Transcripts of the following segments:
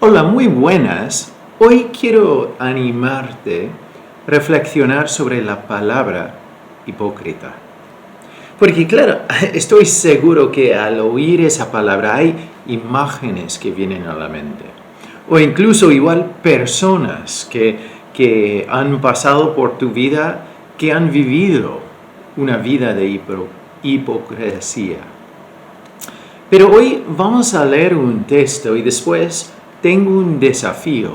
Hola, muy buenas. Hoy quiero animarte a reflexionar sobre la palabra hipócrita. Porque claro, estoy seguro que al oír esa palabra hay imágenes que vienen a la mente. O incluso igual personas que han pasado por tu vida, que han vivido una vida de hipocresía. Pero hoy vamos a leer un texto y después tengo un desafío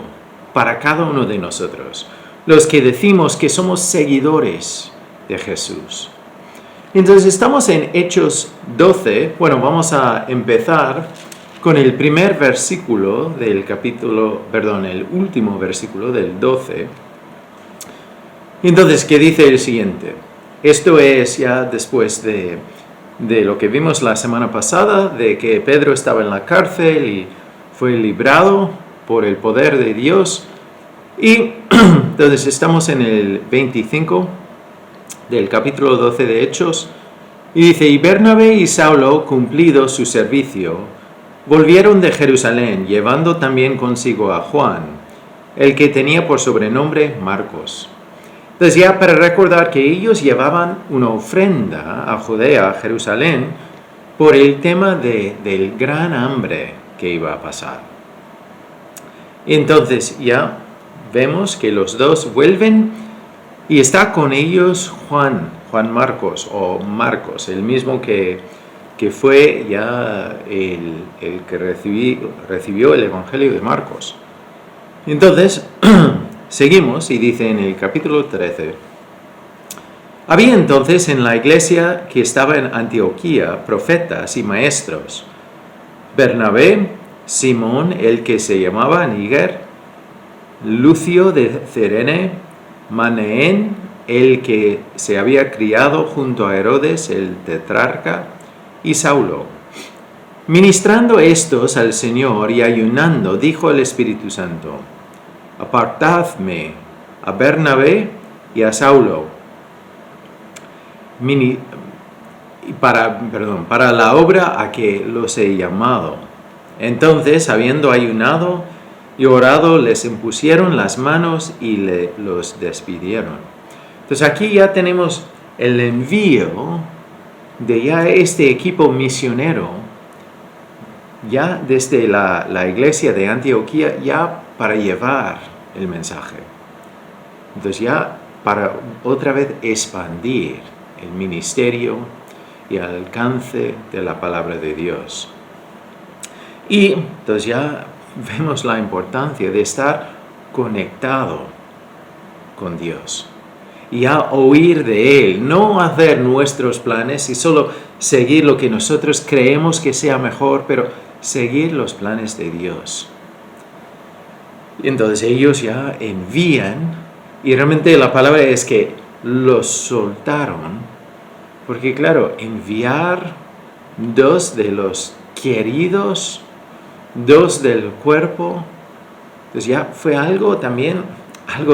para cada uno de nosotros, los que decimos que somos seguidores de Jesús. Entonces estamos en Hechos 12, vamos a empezar con el primer versículo del el último versículo del 12. Entonces, ¿qué dice el siguiente? Esto es ya después de lo que vimos la semana pasada, de que Pedro estaba en la cárcel y fue librado por el poder de Dios. Y entonces estamos en el 25 del capítulo 12 de Hechos. Y dice, y Bernabé y Saulo, cumplido su servicio, volvieron de Jerusalén, llevando también consigo a Juan, el que tenía por sobrenombre Marcos. Entonces ya para recordar que ellos llevaban una ofrenda a Judea, a Jerusalén, por el tema del gran hambre que iba a pasar. Entonces ya vemos que los dos vuelven y está con ellos Juan Marcos, o Marcos, el mismo que fue ya el que recibió el Evangelio de Marcos. Entonces, seguimos y dice en el capítulo 13, había entonces en la iglesia que estaba en Antioquía profetas y maestros, Bernabé, Simón, el que se llamaba Níger, Lucio de Cirene, Manaén, el que se había criado junto a Herodes el tetrarca, y Saulo. Ministrando estos al Señor y ayunando, dijo el Espíritu Santo, apartadme a Bernabé y a Saulo para la obra a que los he llamado. Entonces, habiendo ayunado y orado, les impusieron las manos y los despidieron. Entonces aquí ya tenemos el envío de ya este equipo misionero, ya desde la iglesia de Antioquía, ya para llevar el mensaje. Entonces ya para otra vez expandir el ministerio y el alcance de la palabra de Dios. Y entonces ya vemos la importancia de estar conectado con Dios y a oír de Él, no hacer nuestros planes y solo seguir lo que nosotros creemos que sea mejor, pero seguir los planes de Dios. Y entonces ellos ya envían, y realmente la palabra es que los soltaron, porque claro, enviar dos de los queridos, dos del cuerpo, pues ya fue algo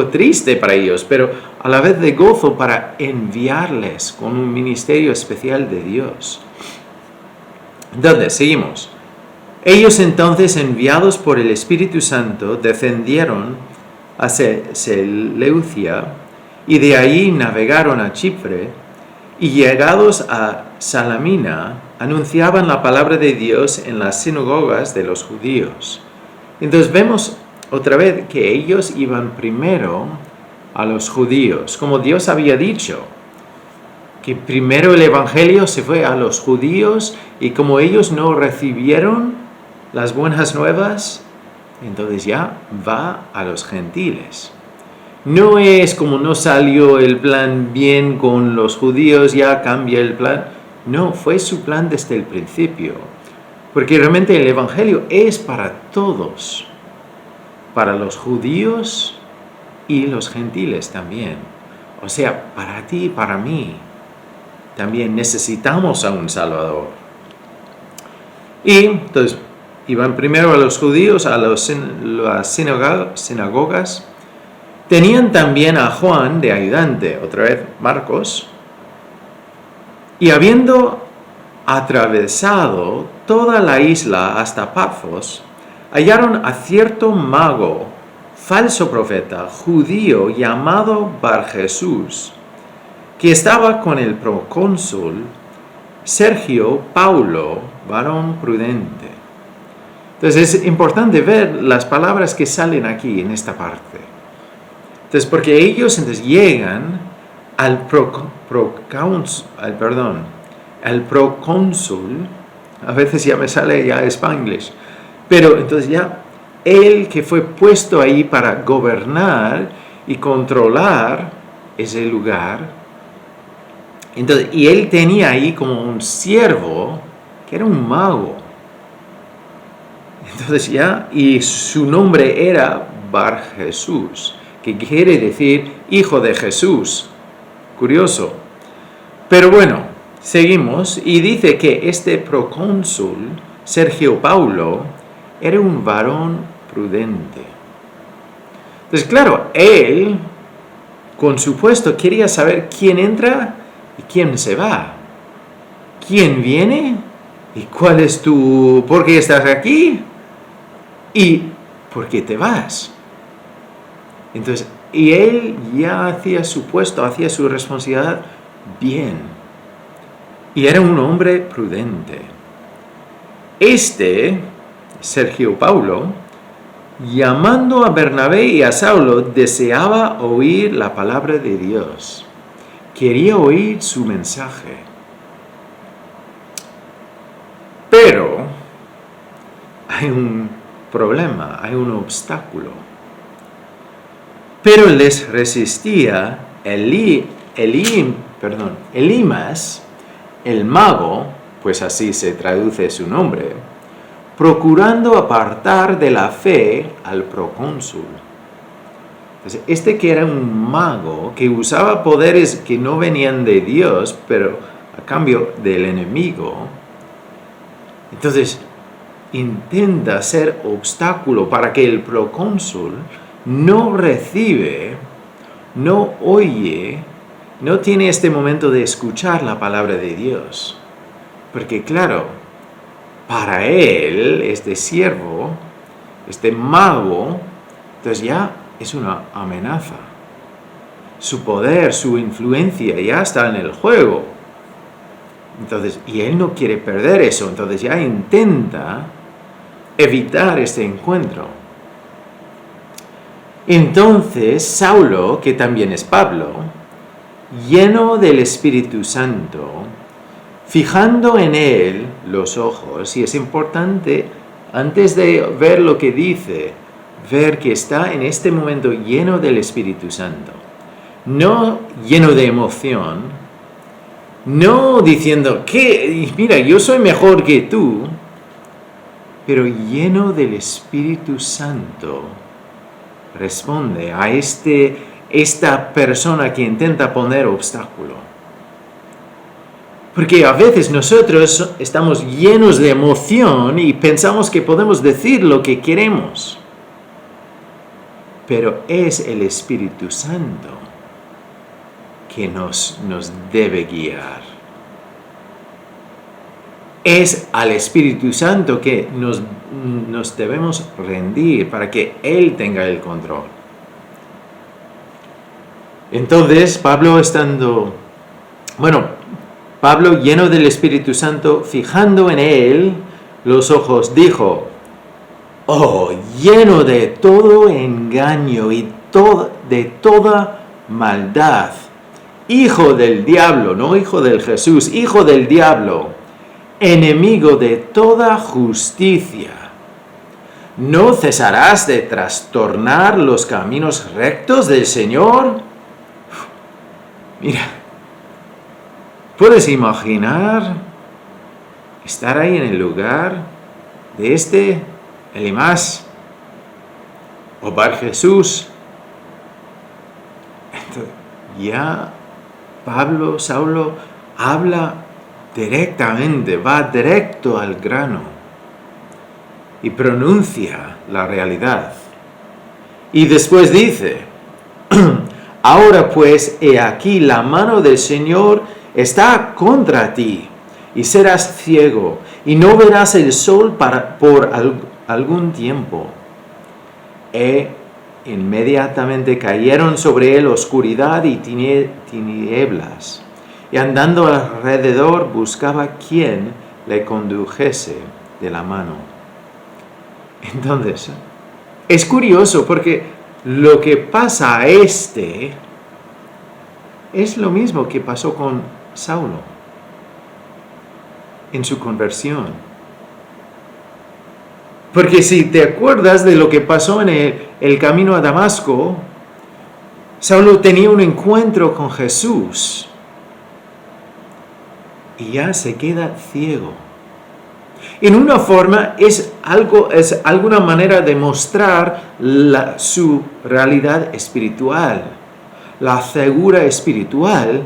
triste para ellos, pero a la vez de gozo para enviarles con un ministerio especial de Dios. Entonces, seguimos. Ellos entonces, enviados por el Espíritu Santo, descendieron a Seleucia y de ahí navegaron a Chipre y llegados a Salamina, anunciaban la palabra de Dios en las sinagogas de los judíos. Entonces vemos otra vez que ellos iban primero a los judíos, como Dios había dicho, que primero el Evangelio se fue a los judíos y como ellos no recibieron las buenas nuevas, entonces ya va a los gentiles. No es como no salió el plan bien con los judíos, ya cambia el plan. No, fue su plan desde el principio. Porque realmente el Evangelio es para todos, para los judíos y los gentiles también. O sea, para ti y para mí. También necesitamos a un Salvador. Y entonces iban primero a los judíos, a las sinagogas. Tenían también a Juan de ayudante, otra vez Marcos. Y habiendo atravesado toda la isla hasta Pafos, hallaron a cierto mago, falso profeta, judío llamado Bar Jesús, que estaba con el procónsul Sergio Paulo, varón prudente. Entonces es importante ver las palabras que salen aquí en esta parte. Entonces, porque ellos llegan al procónsul, a veces ya me sale ya Spanglish, pero entonces ya él que fue puesto ahí para gobernar y controlar ese lugar. Entonces, y él tenía ahí como un siervo que era un mago. Entonces ya, y su nombre era Bar Jesús, que quiere decir hijo de Jesús. Curioso. Pero bueno, seguimos y dice que este procónsul, Sergio Paulo, era un varón prudente. Entonces, claro, él, con su puesto, quería saber quién entra y quién se va. ¿Quién viene? ¿Y cuál es por qué estás aquí? ¿Y por qué te vas? Entonces, y él ya hacía su puesto, hacía su responsabilidad bien. Y era un hombre prudente. Sergio Paulo, llamando a Bernabé y a Saulo, deseaba oír la palabra de Dios. Quería oír su mensaje. Pero hay un problema, hay un obstáculo. Pero les resistía Elimas, el mago, pues así se traduce su nombre, procurando apartar de la fe al procónsul. Entonces, que era un mago que usaba poderes que no venían de Dios, pero a cambio del enemigo, entonces intenta ser obstáculo para que el procónsul no recibe, no oye, no tiene este momento de escuchar la palabra de Dios. Porque claro, para él, este siervo, este mago, entonces ya es una amenaza. Su poder, su influencia ya está en el juego. Entonces, y él no quiere perder eso, entonces ya intenta evitar este encuentro. Entonces, Saulo, que también es Pablo, lleno del Espíritu Santo, fijando en él los ojos, y es importante, antes de ver lo que dice, ver que está en este momento lleno del Espíritu Santo. No lleno de emoción, no diciendo que, mira, yo soy mejor que tú, pero lleno del Espíritu Santo. Responde a esta persona que intenta poner obstáculo. Porque a veces nosotros estamos llenos de emoción y pensamos que podemos decir lo que queremos. Pero es el Espíritu Santo que nos debe guiar. Es al Espíritu Santo que nos debemos rendir para que Él tenga el control. Entonces, Pablo lleno del Espíritu Santo, fijando en Él los ojos, dijo: oh, lleno de todo engaño y de toda maldad, hijo del diablo, no hijo del Jesús, hijo del diablo, enemigo de toda justicia, ¿no cesarás de trastornar los caminos rectos del Señor? Mira, ¿puedes imaginar estar ahí en el lugar de Elimas o Bar Jesús? Entonces, ya Saulo habla directamente, va directo al grano y pronuncia la realidad. Y después dice: ahora pues, he aquí, la mano del Señor está contra ti, y serás ciego, y no verás el sol por algún tiempo, e inmediatamente cayeron sobre él oscuridad y tinieblas, y andando alrededor buscaba quien le condujese de la mano. Entonces, es curioso porque lo que pasa a este es lo mismo que pasó con Saulo en su conversión. Porque si te acuerdas de lo que pasó en el camino a Damasco, Saulo tenía un encuentro con Jesús y ya se queda ciego. En una forma es alguna manera de mostrar su realidad espiritual, la ceguera espiritual.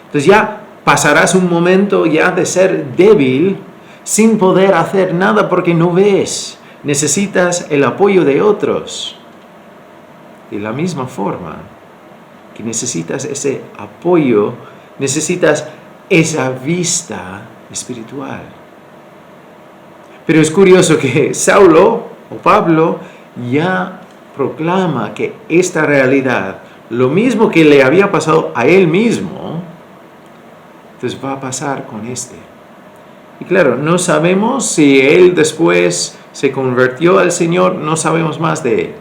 Entonces ya pasarás un momento ya de ser débil sin poder hacer nada porque no ves. Necesitas el apoyo de otros. De la misma forma que necesitas ese apoyo, necesitas esa vista espiritual. Pero es curioso que Saulo o Pablo ya proclama que esta realidad, lo mismo que le había pasado a él mismo, entonces va a pasar con este. Y claro, no sabemos si él después se convirtió al Señor, no sabemos más de él.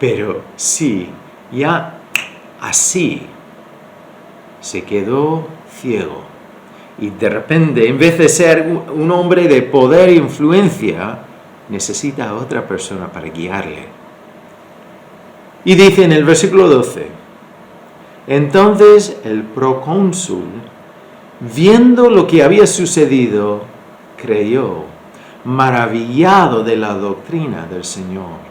Pero sí, ya así se quedó ciego. Y de repente, en vez de ser un hombre de poder e influencia, necesita a otra persona para guiarle. Y dice en el versículo 12, entonces el procónsul, viendo lo que había sucedido, creyó, maravillado de la doctrina del Señor.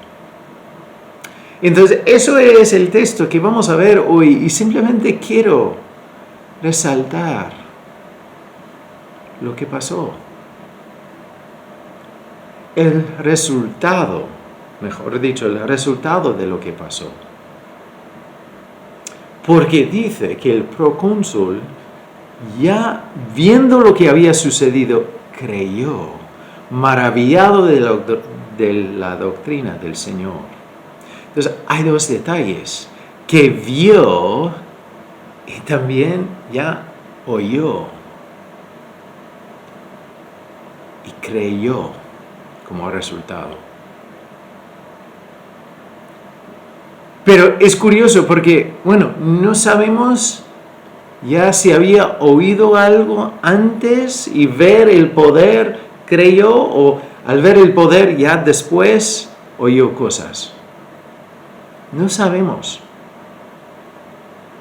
Entonces, eso es el texto que vamos a ver hoy y simplemente quiero resaltar lo que pasó. El resultado, mejor dicho, el resultado de lo que pasó. Porque dice que el procónsul, ya viendo lo que había sucedido, creyó, maravillado de la doctrina del Señor. Entonces, hay dos detalles, que vio y también ya oyó. Y creyó como resultado. Pero es curioso porque, no sabemos ya si había oído algo antes y ver el poder creyó, o al ver el poder ya después oyó cosas. No sabemos.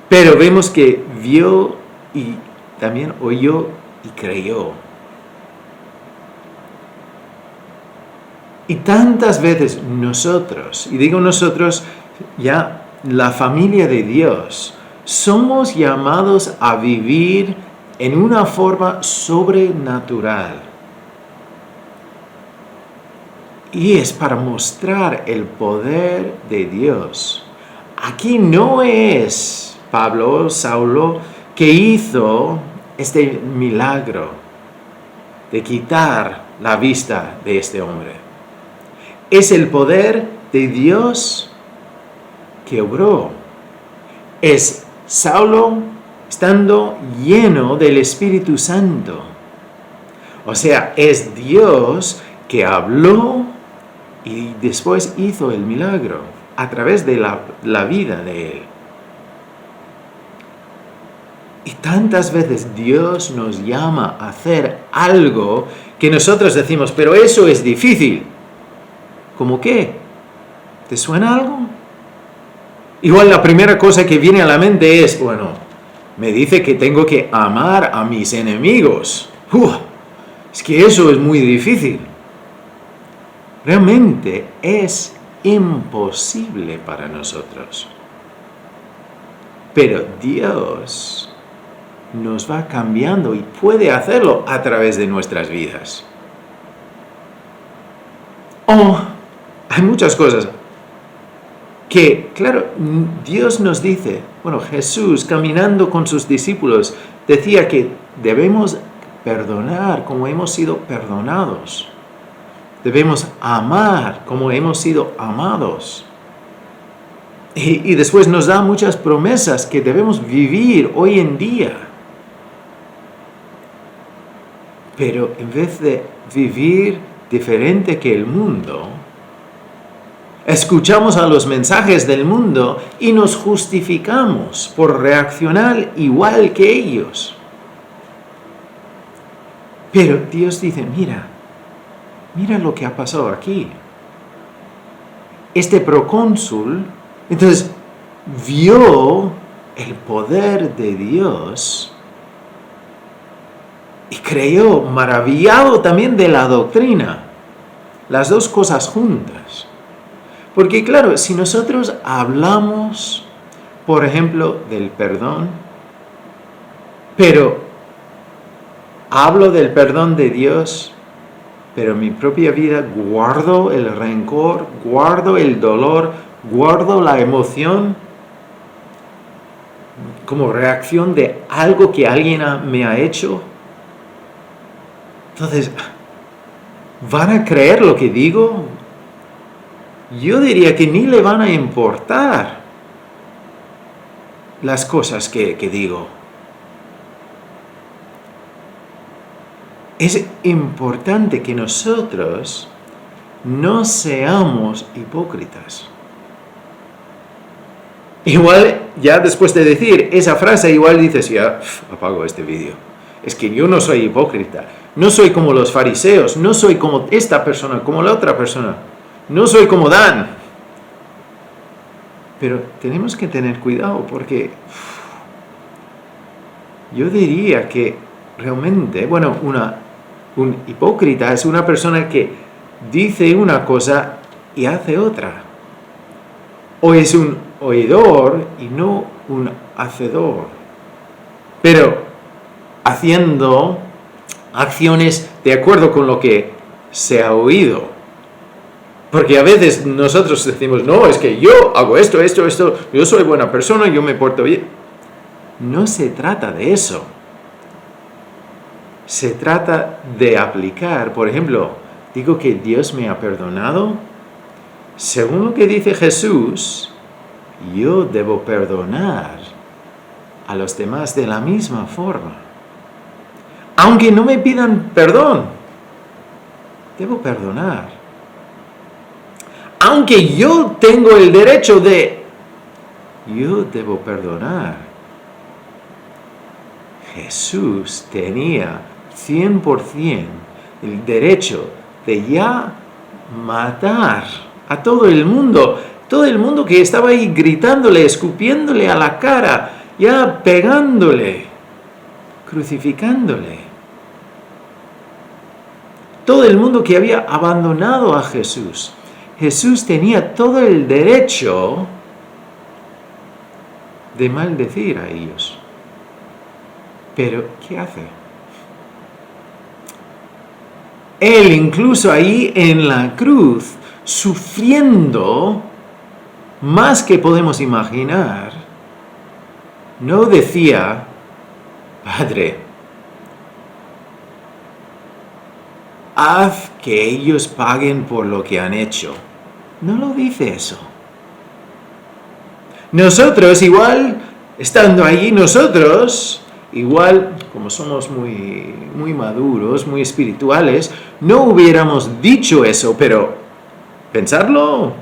Pero vemos que vio y también oyó y creyó. Y tantas veces nosotros, y digo nosotros, ya la familia de Dios, somos llamados a vivir en una forma sobrenatural. Y es para mostrar el poder de Dios. Aquí no es Pablo, Saulo, que hizo este milagro de quitar la vista de este hombre. Es el poder de Dios que obró. Es Saulo estando lleno del Espíritu Santo. O sea, es Dios que habló y después hizo el milagro a través de la vida de él. Y tantas veces Dios nos llama a hacer algo que nosotros decimos, pero eso es difícil. ¿Cómo qué? ¿Te suena algo? Igual la primera cosa que viene a la mente es, me dice que tengo que amar a mis enemigos. Es que eso es muy difícil. Realmente es imposible para nosotros. Pero Dios nos va cambiando y puede hacerlo a través de nuestras vidas. Hay muchas cosas que, claro, Dios nos dice, Jesús caminando con sus discípulos decía que debemos perdonar como hemos sido perdonados. Debemos amar como hemos sido amados. Y después nos da muchas promesas que debemos vivir hoy en día. Pero en vez de vivir diferente que el mundo, escuchamos a los mensajes del mundo y nos justificamos por reaccionar igual que ellos. Pero Dios dice, mira lo que ha pasado aquí. Este procónsul, entonces, vio el poder de Dios y creyó, maravillado también de la doctrina. Las dos cosas juntas. Porque claro, si nosotros hablamos, por ejemplo, del perdón, pero hablo del perdón de Dios, pero en mi propia vida guardo el rencor, guardo el dolor, guardo la emoción como reacción de algo que alguien me ha hecho. Entonces, ¿van a creer lo que digo? Yo diría que ni le van a importar las cosas que digo. Es importante que nosotros no seamos hipócritas. Igual, ya después de decir esa frase, igual dices, ya, apago este vídeo. Es que yo no soy hipócrita. No soy como los fariseos. No soy como esta persona, como la otra persona. No soy como Dan. Pero tenemos que tener cuidado porque yo diría que realmente, bueno, un hipócrita es una persona que dice una cosa y hace otra. O es un oidor y no un hacedor. Pero haciendo acciones de acuerdo con lo que se ha oído. Porque a veces nosotros decimos, no, es que yo hago esto, yo soy buena persona, yo me porto bien. No se trata de eso. Se trata de aplicar, por ejemplo, digo que Dios me ha perdonado. Según lo que dice Jesús, yo debo perdonar a los demás de la misma forma. Aunque no me pidan perdón, debo perdonar. Aunque yo tengo el derecho yo debo perdonar. Jesús tenía 100% el derecho de ya matar a todo el mundo que estaba ahí gritándole, escupiéndole a la cara, ya pegándole, crucificándole. Todo el mundo que había abandonado a Jesús. Jesús tenía todo el derecho de maldecir a ellos. Pero, ¿qué hace? Él incluso ahí en la cruz, sufriendo más que podemos imaginar, no decía, Padre, haz que ellos paguen por lo que han hecho. No lo dice eso. Nosotros igual, estando allí, igual, como somos muy maduros, muy espirituales, no hubiéramos dicho eso, pero pensarlo,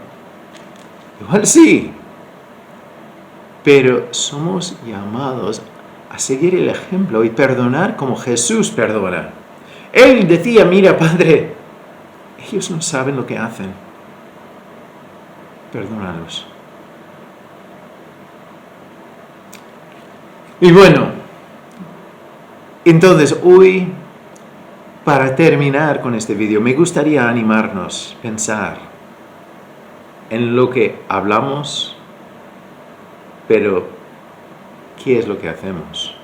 igual sí. Pero somos llamados a seguir el ejemplo y perdonar como Jesús perdona. Él decía, mira, Padre, ellos no saben lo que hacen. Perdónalos. Y bueno, entonces hoy, para terminar con este vídeo, me gustaría animarnos a pensar en lo que hablamos, pero ¿qué es lo que hacemos?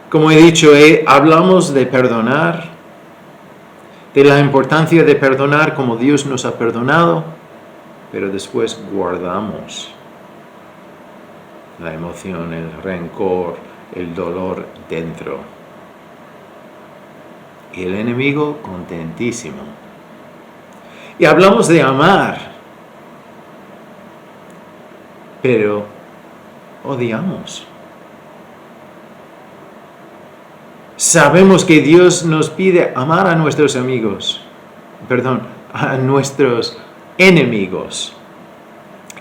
Como he dicho, hablamos de perdonar, de la importancia de perdonar como Dios nos ha perdonado, pero después guardamos la emoción, el rencor, el dolor dentro. Y el enemigo contentísimo. Y hablamos de amar, pero odiamos. Sabemos que Dios nos pide amar a nuestros amigos, a nuestros enemigos,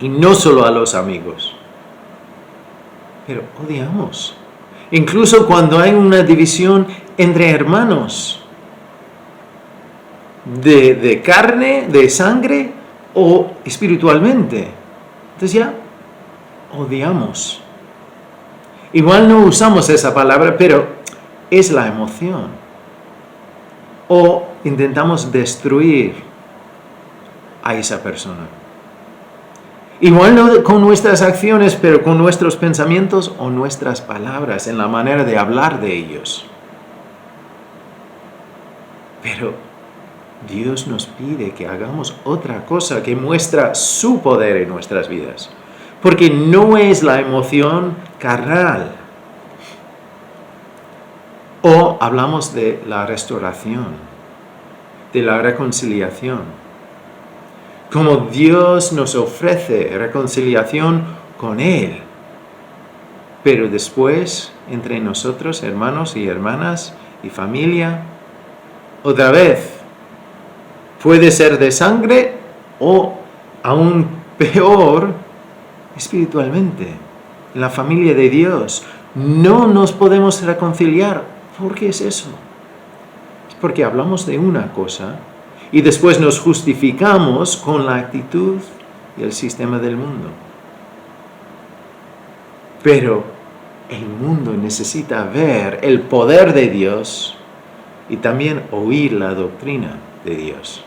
y no solo a los amigos, pero odiamos. Incluso cuando hay una división entre hermanos, de carne, de sangre o espiritualmente. Entonces ya odiamos. Igual no usamos esa palabra, pero es la emoción. O intentamos destruir a esa persona. Igual no con nuestras acciones, pero con nuestros pensamientos o nuestras palabras, en la manera de hablar de ellos. Pero Dios nos pide que hagamos otra cosa que muestra su poder en nuestras vidas. Porque no es la emoción carnal. O hablamos de la restauración, de la reconciliación. Como Dios nos ofrece reconciliación con Él. Pero después, entre nosotros, hermanos y hermanas y familia, otra vez, puede ser de sangre o, aún peor, espiritualmente. En la familia de Dios no nos podemos reconciliar. ¿Por qué es eso? Es porque hablamos de una cosa y después nos justificamos con la actitud y el sistema del mundo. Pero el mundo necesita ver el poder de Dios y también oír la doctrina de Dios.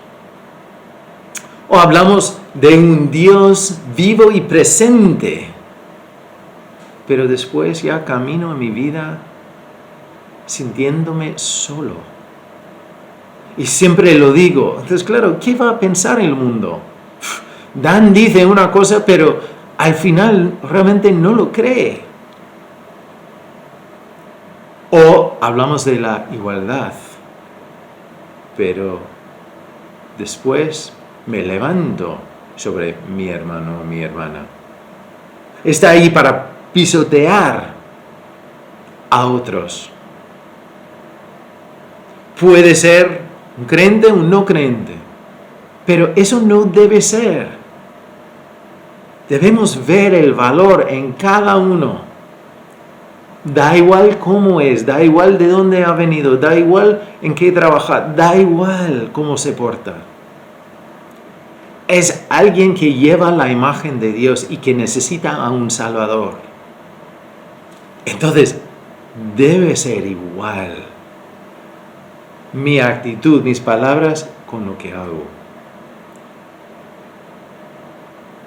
O hablamos de un Dios vivo y presente, pero después ya camino en mi vida sintiéndome solo. Y siempre lo digo. Entonces, claro, ¿qué va a pensar el mundo? Dan dice una cosa, pero al final realmente no lo cree. O hablamos de la igualdad, pero después me levanto sobre mi hermano o mi hermana. Está ahí para pisotear a otros. Puede ser un creyente o un no creyente, pero eso no debe ser. Debemos ver el valor en cada uno. Da igual cómo es, da igual de dónde ha venido, da igual en qué trabaja, da igual cómo se porta. Es alguien que lleva la imagen de Dios y que necesita a un Salvador. Entonces, debe ser igual mi actitud, mis palabras con lo que hago.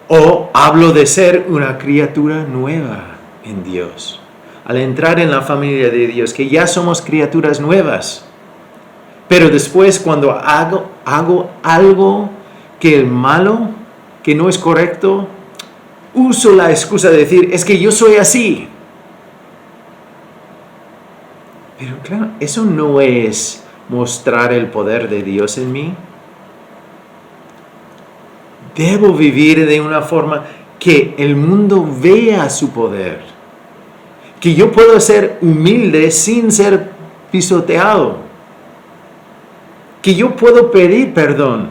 O hablo de ser una criatura nueva en Dios. Al entrar en la familia de Dios, que ya somos criaturas nuevas. Pero después cuando hago algo que es malo, que no es correcto, uso la excusa de decir, es que yo soy así. Pero claro, eso no es mostrar el poder de Dios en mí. Debo vivir de una forma que el mundo vea su poder. Que yo puedo ser humilde sin ser pisoteado. Que yo puedo pedir perdón.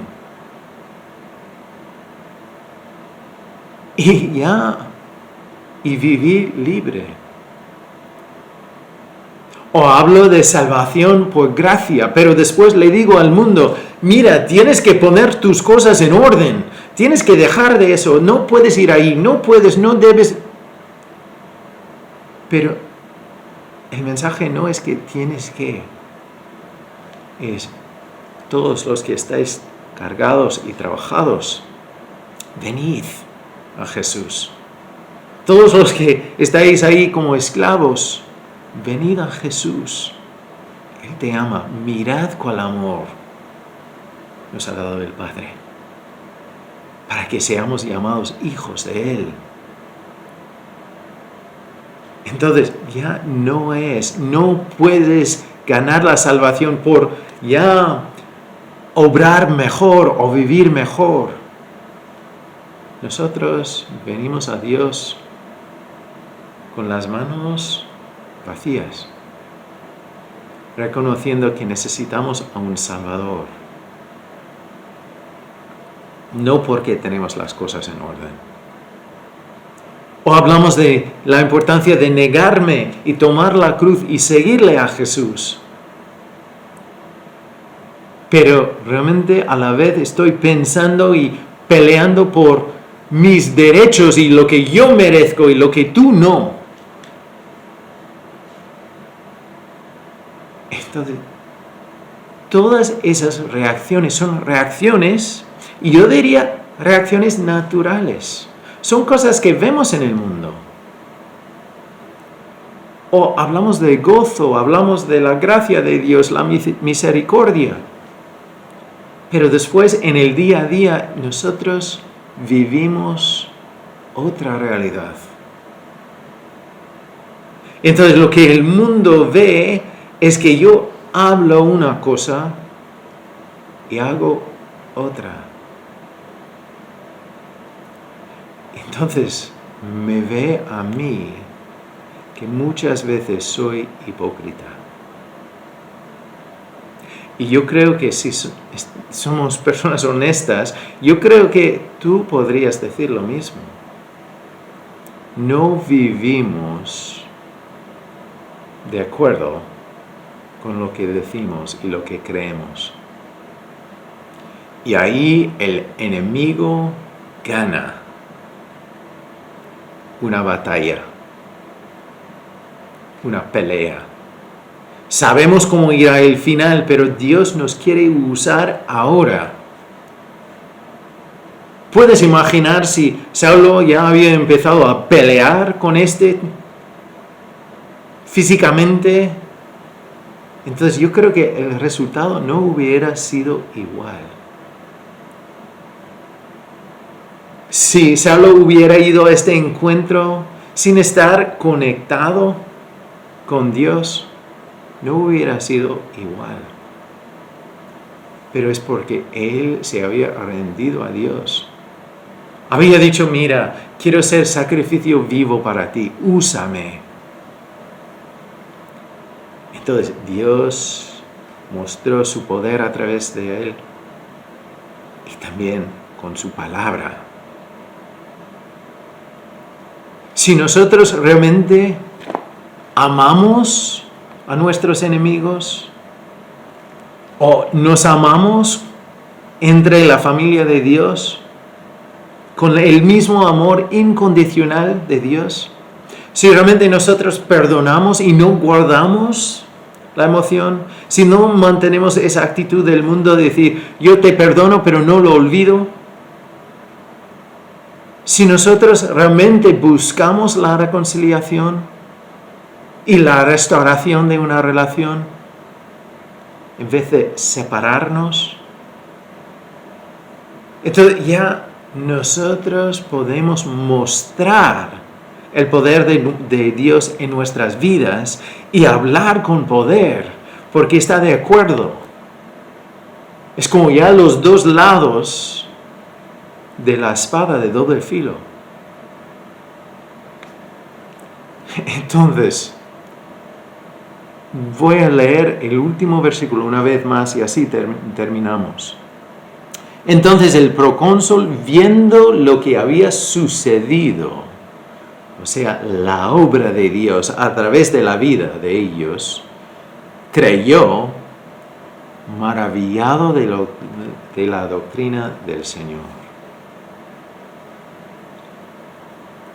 Y vivir libre. O hablo de salvación por gracia, pero después le digo al mundo, mira, tienes que poner tus cosas en orden, tienes que dejar de eso, no puedes ir ahí, no puedes, no debes. Pero el mensaje no es que tienes que, es todos los que estáis cargados y trabajados, venid a Jesús. Todos los que estáis ahí como esclavos, venid a Jesús. Él te ama. Mirad cuál amor nos ha dado el Padre, para que seamos llamados hijos de Él. Entonces, ya no puedes ganar la salvación por obrar mejor o vivir mejor. Nosotros venimos a Dios con las manos vacías, reconociendo que necesitamos a un Salvador. No porque tenemos las cosas en orden. O hablamos de la importancia de negarme y tomar la cruz y seguirle a Jesús. Pero realmente a la vez estoy pensando y peleando por mis derechos y lo que yo merezco y lo que tú no. Entonces, todas esas reacciones son reacciones, y yo diría reacciones naturales. Son cosas que vemos en el mundo. O hablamos de gozo, hablamos de la gracia de Dios, la misericordia. Pero después, en el día a día, nosotros vivimos otra realidad. Entonces, lo que el mundo ve es que yo hablo una cosa y hago otra. Entonces, me ve a mí que muchas veces soy hipócrita. Y yo creo que si somos personas honestas, yo creo que tú podrías decir lo mismo. No vivimos de acuerdo con lo que decimos y lo que creemos. Y ahí el enemigo gana una batalla, una pelea. Sabemos cómo irá el final, pero Dios nos quiere usar ahora. ¿Puedes imaginar si Saulo ya había empezado a pelear con físicamente? Entonces yo creo que el resultado no hubiera sido igual. Si Saulo hubiera ido a este encuentro sin estar conectado con Dios, no hubiera sido igual. Pero es porque él se había rendido a Dios. Había dicho, mira, quiero ser sacrificio vivo para ti, úsame. Entonces Dios mostró su poder a través de él y también con su palabra. Si nosotros realmente amamos a nuestros enemigos o nos amamos entre la familia de Dios con el mismo amor incondicional de Dios, si realmente nosotros perdonamos y no guardamos la emoción, si no mantenemos esa actitud del mundo de decir yo te perdono pero no lo olvido, si nosotros realmente buscamos la reconciliación y la restauración de una relación, en vez de separarnos, entonces ya nosotros podemos mostrar el poder de Dios en nuestras vidas y hablar con poder, porque está de acuerdo. Es como ya los dos lados de la espada de doble filo. Entonces, voy a leer el último versículo una vez más y así terminamos. Entonces el procónsul, viendo lo que había sucedido, o sea, la obra de Dios a través de la vida de ellos, creyó, maravillado de la doctrina del Señor.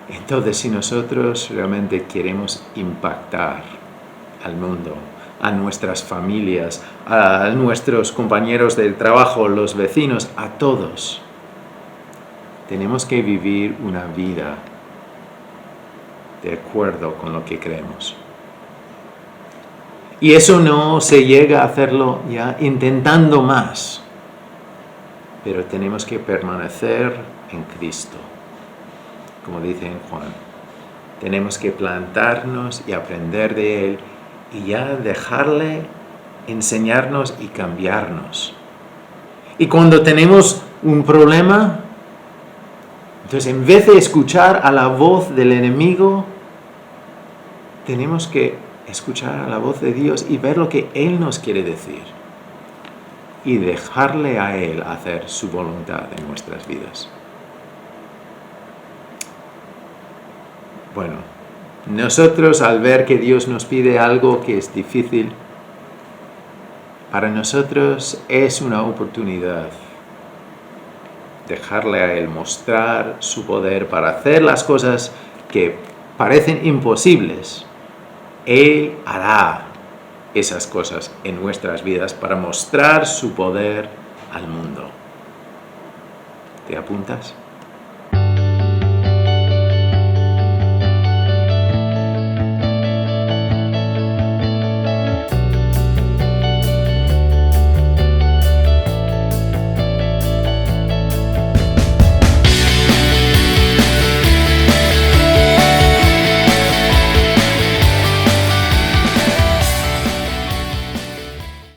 Entonces, si nosotros realmente queremos impactar al mundo, a nuestras familias, a nuestros compañeros del trabajo, los vecinos, a todos, tenemos que vivir una vida de acuerdo con lo que creemos. Y eso no se llega a hacerlo ya intentando más, pero tenemos que permanecer en Cristo. Como dice en Juan, tenemos que plantarnos y aprender de Él y ya dejarle enseñarnos y cambiarnos. Y cuando tenemos un problema, entonces en vez de escuchar a la voz del enemigo, tenemos que escuchar a la voz de Dios y ver lo que Él nos quiere decir. Y dejarle a Él hacer su voluntad en nuestras vidas. Bueno, nosotros al ver que Dios nos pide algo que es difícil, para nosotros es una oportunidad dejarle a Él mostrar su poder para hacer las cosas que parecen imposibles. Él hará esas cosas en nuestras vidas para mostrar su poder al mundo. ¿Te apuntas?